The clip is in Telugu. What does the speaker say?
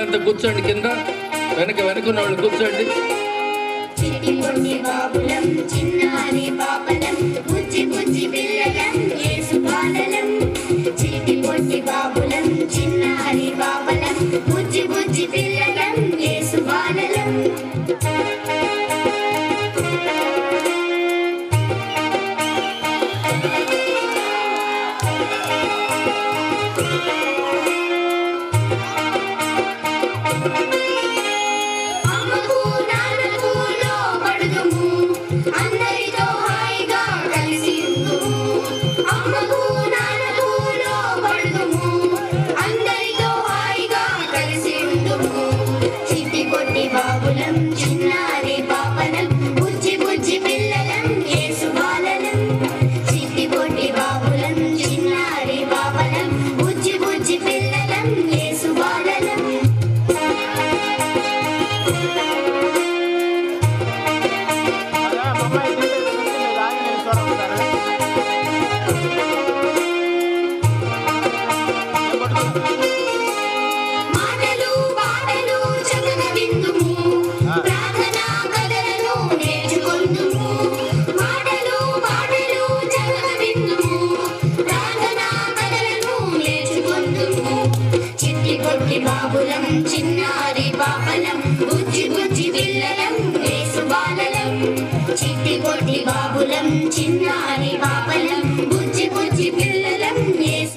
అంత కూర్చోండి కింద, వెనక వెనుకున్న వాళ్ళు కూర్చోండి. చిట్టి బాబులం చిన్నారి పాపలం బుజ్జి బుజ్జి పిల్లలం యేసు బాలలం. చిట్టి పొట్టి బాబులం చిన్నారి పాపలం బుజ్జి బుజ్జి పిల్లలం యేసు బాలలం. బాబులం చిన్నారి పాపలం బుజ్జి బుజ్జి పిల్లలం యేసు బాలలం. చిట్టి పొట్టి బాబులం చిన్నారి పాపలం బుజ్జి బుజ్జి పిల్లలం యేసు బాలలం. బాబులం చిన్నారి పాపలం బుజ్జి బుజ్జి పిల్లలం యేసు బాలలం. చిట్టి పొట్టి బాబులం చిన్నారి పాపలం